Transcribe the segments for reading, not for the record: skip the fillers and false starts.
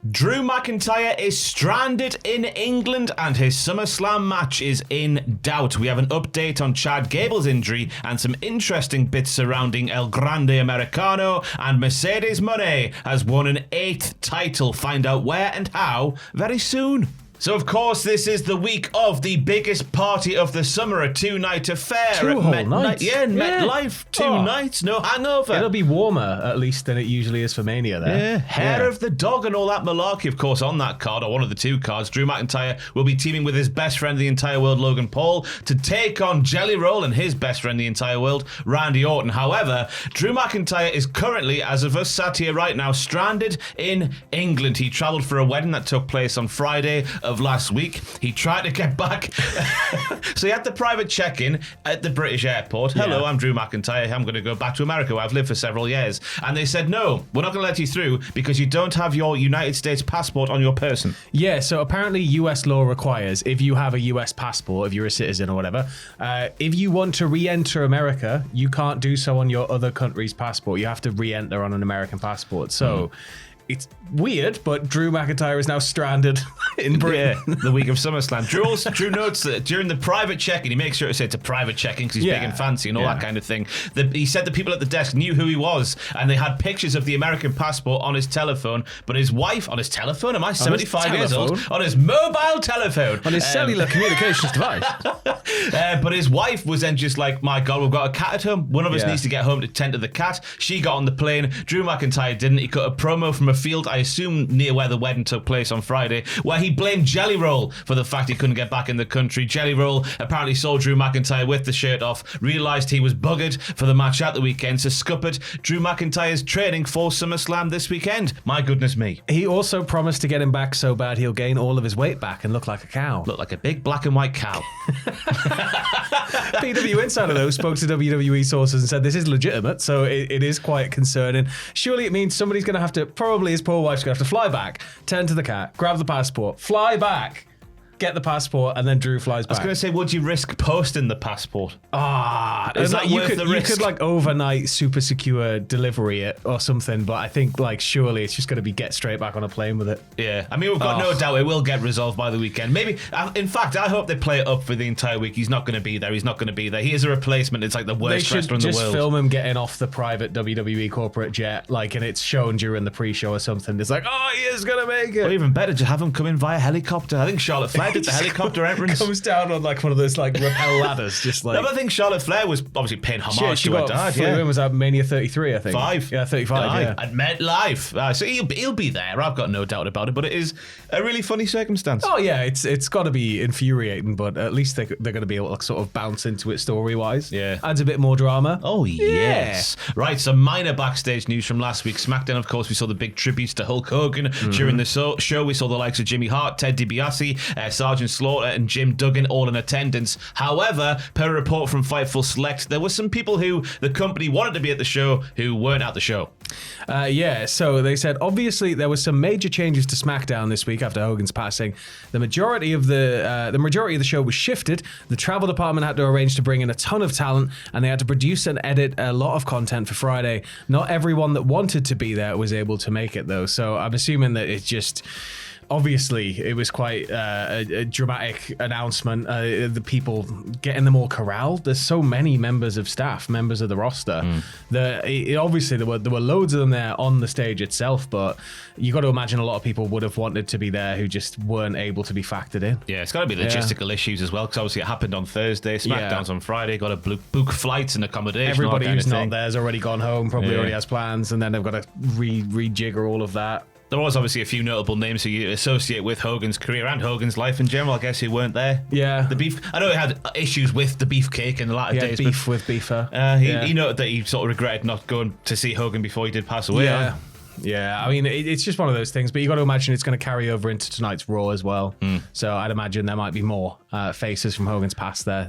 Drew McIntyre is stranded in England and his SummerSlam match is in doubt. We have an update on Chad Gable's injury and some interesting bits surrounding El Grande Americano, and Mercedes Monet has won an 8th title. Find out where and how very soon. So, of course, this is the week of the biggest party of the summer, a 2-night affair. 2 whole nights? Yeah, MetLife, 2 nights, no hangover. It'll be warmer, at least, than it usually is for Mania there. Yeah, hair of the dog and all that malarkey, of course, on that card, or one of the 2 cards. Drew McIntyre will be teaming with his best friend in the entire world, Logan Paul, to take on Jelly Roll and his best friend in the entire world, Randy Orton. However, Drew McIntyre is currently, as of us sat here right now, stranded in England. He travelled for a wedding that took place on Friday of last week. He tried to get back. So he had the private check-in at the British airport. Hello, I'm Drew McIntyre. I'm going to go back to America where I've lived for several years. And they said, no, we're not going to let you through because you don't have your United States passport on your person. Yeah, so apparently US law requires, if you have a US passport, if you're a citizen or whatever, if you want to re-enter America, you can't do so on your other country's passport. You have to re-enter on an American passport. So it's weird, but Drew McIntyre is now stranded in Britain. Yeah, the week of SummerSlam. Drew notes that during the private check-in, he makes sure to say it's a private check-in because he's big and fancy and all that kind of thing. He said the people at the desk knew who he was, and they had pictures of the American passport on his telephone, but his wife, on his telephone? Am I 75 years old? On his mobile telephone. On his cellular communications device. But his wife was then just like, my God, we've got a cat at home. One of us needs to get home to tend to the cat. She got on the plane. Drew McIntyre didn't. He cut a promo from a field, I assume near where the wedding took place on Friday, where he blamed Jelly Roll for the fact he couldn't get back in the country. Jelly Roll apparently saw Drew McIntyre with the shirt off, realised he was buggered for the match at the weekend, so scuppered Drew McIntyre's training for SummerSlam this weekend. My goodness me. He also promised to get him back so bad he'll gain all of his weight back and look like a cow. Look like a big black and white cow. PW Insider, though, spoke to WWE sources and said this is legitimate, so it is quite concerning. Surely it means somebody's going to have to, probably his poor wife's going to have to fly back, turn to the cat, grab the passport, fly back, get the passport, and then Drew flies back. I was going to say, would you risk posting the passport? Is that worth the risk? You could like overnight super secure delivery it or something, but I think like surely it's just going to be get straight back on a plane with it. Yeah, I mean, we've got no doubt it will get resolved by the weekend. Maybe, in fact, I hope they play it up for the entire week. He's not going to be there. He's not going to be there. He is a replacement. It's like the worst wrestler in the world. They should just film him getting off the private WWE corporate jet, like, and it's shown during the pre-show or something. It's like, oh, he is going to make it. Or even better, just have him come in via helicopter. I think Charlotte Flair did the helicopter entrance. Comes down on like one of those like rappel ladders, just like. No, I think Charlotte Flair was obviously paying homage to her dad. Yeah, was that Mania 33? I think 5. Yeah, 35. Yeah, at MetLife. So he'll be there. I've got no doubt about it. But it is a really funny circumstance. Oh yeah, it's got to be infuriating, but at least they're going to be able to sort of bounce into it story wise. Yeah, adds a bit more drama. Oh yes, right. Some minor backstage news from last week. SmackDown, of course, we saw the big tributes to Hulk Hogan during the show. We saw the likes of Jimmy Hart, Ted DiBiase, Sergeant Slaughter, and Jim Duggan all in attendance. However, per a report from Fightful Select, there were some people who the company wanted to be at the show who weren't at the show. So they said obviously there were some major changes to SmackDown this week after Hogan's passing. The majority of the show was shifted. The travel department had to arrange to bring in a ton of talent, and they had to produce and edit a lot of content for Friday. Not everyone that wanted to be there was able to make it though, so I'm assuming that it's just. Obviously, it was quite a dramatic announcement. The people getting them all corralled. There's so many members of staff, members of the roster. Obviously, there were loads of them there on the stage itself, but you got to imagine a lot of people would have wanted to be there who just weren't able to be factored in. Yeah, it's got to be logistical issues as well, because obviously it happened on Thursday. SmackDown's on Friday. Got to book flights and accommodation. Everybody who's not there has already gone home, probably already has plans, and then they've got to rejigger all of that. There was obviously a few notable names who you associate with Hogan's career and Hogan's life in general, I guess, who weren't there. Yeah. The beef. I know he had issues with the beefcake in the latter days. Beef with Beefer. He noted that he sort of regretted not going to see Hogan before he did pass away. Yeah, I mean, it's just one of those things, but you got to imagine it's going to carry over into tonight's Raw as well. So I'd imagine there might be more faces from Hogan's past there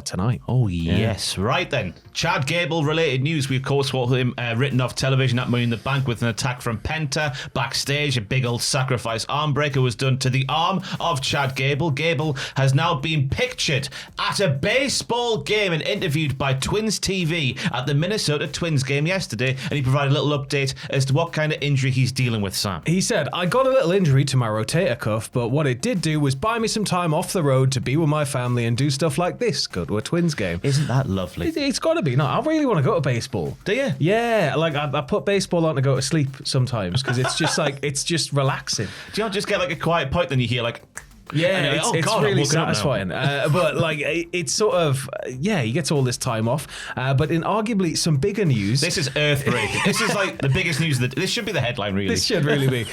tonight. Oh, yes. Right then. Chad Gable related news. We, of course, saw him written off television at Money in the Bank with an attack from Penta. Backstage, a big old sacrifice arm breaker was done to the arm of Chad Gable. Gable has now been pictured at a baseball game and interviewed by Twins TV at the Minnesota Twins game yesterday, and he provided a little update as to what kind of injury he's dealing with, Sam. He said, I got a little injury to my rotator cuff, but what it did do was buy me some time off the road to be with my family and do stuff like this, go to a Twins game. Isn't that lovely? It's got to be. No, I really want to go to baseball. Do you? Yeah, like I put baseball on to go to sleep sometimes because it's just like, it's just relaxing. Do you not just get like a quiet point, then you hear like... Yeah, like, it's really satisfying. But like, it's sort of, you get all this time off. But in arguably some bigger news. This is earth-breaking. This is like the biggest news. This should be the headline, really. This should really be.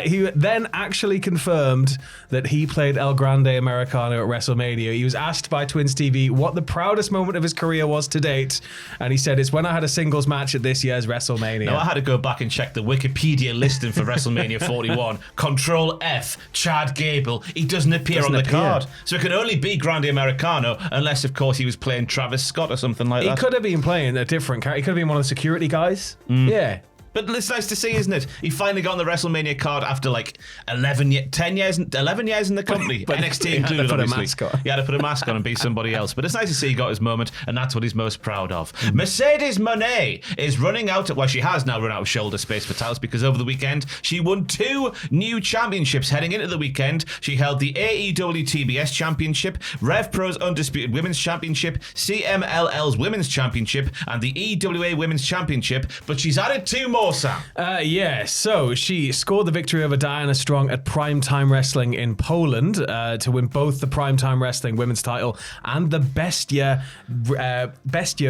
He then actually confirmed that he played El Grande Americano at WrestleMania. He was asked by Twins TV what the proudest moment of his career was to date. And he said, it's when I had a singles match at this year's WrestleMania. Now, I had to go back and check the Wikipedia listing for WrestleMania 41. Control F, Chad Gable. He doesn't appear on the card. So it can only be Grande Americano unless, of course, he was playing Travis Scott or something like that. He could have been playing a different character. He could have been one of the security guys. Yeah. But it's nice to see, isn't it? He finally got on the WrestleMania card after like 11 years in the company. But NXT included, put obviously. A mask on. He had to put a mask on and be somebody else. But it's nice to see he got his moment, and that's what he's most proud of. Mercedes Monet is running out of... Well, she has now run out of shoulder space for titles because over the weekend, she won 2 new championships. Heading into the weekend, she held the AEW TBS Championship, Rev Pro's Undisputed Women's Championship, CMLL's Women's Championship, and the EWA Women's Championship. But she's added 2 more, Sam. So she scored the victory over Diana Strong at Primetime Wrestling in Poland to win both the Primetime Wrestling women's title and the Bestia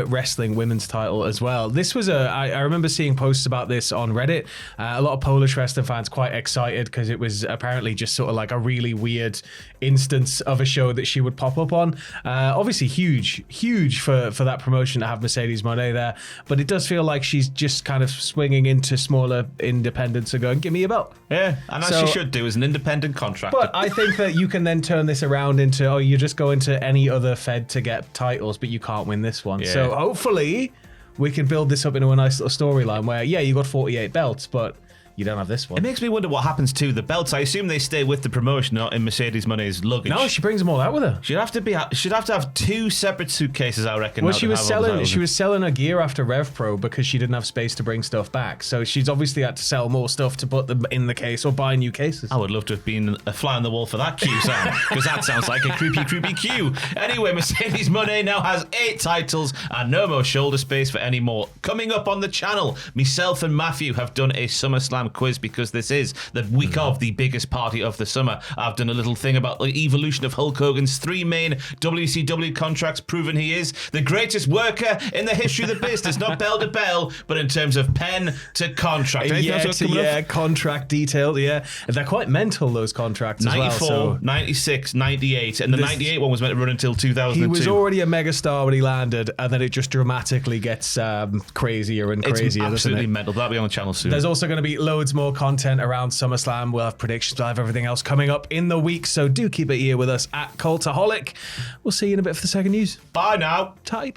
Wrestling women's title as well. This was I remember seeing posts about this on Reddit. A lot of Polish wrestling fans quite excited because it was apparently just sort of like a really weird instance of a show that she would pop up on. Obviously huge for that promotion to have Mercedes Monet there, but it does feel like she's just kind of swinging into smaller independents and going, give me a belt. Yeah, and as she should do as an independent contractor. But I think that you can then turn this around into, you just go into any other fed to get titles, but you can't win this one. Yeah. So hopefully we can build this up into a nice little storyline where, you got 48 belts, but you don't have this one. It makes me wonder what happens to the belts. I assume they stay with the promotion, not in Mercedes Monet's luggage. No, she brings them all out with her. She'd have to have 2 separate suitcases, I reckon. Well, she was selling her gear after RevPro because she didn't have space to bring stuff back. So she's obviously had to sell more stuff to put them in the case or buy new cases. I would love to have been a fly on the wall for that queue, Sam, because that sounds like a creepy queue. Anyway, Mercedes Monet now has 8 titles and no more shoulder space for any more. Coming up on the channel, myself and Matthew have done a SummerSlam quiz because this is the week of the biggest party of the summer. I've done a little thing about the evolution of Hulk Hogan's 3 main WCW contracts, proving he is the greatest worker in the history of the business, not bell to bell, but in terms of pen to contract. Contract detailed, They're quite mental, those contracts 94, as well. 94, 96, 98, and the 98 one was meant to run until 2002. He was already a megastar when he landed, and then it just dramatically gets crazier and crazier. It's absolutely mental. That'll be on the channel soon. There's also going to be loads more content around SummerSlam. We'll have predictions, we'll have everything else coming up in the week, so do keep it here with us at Cultaholic. We'll see you in a bit for the second news. Bye now. Bye.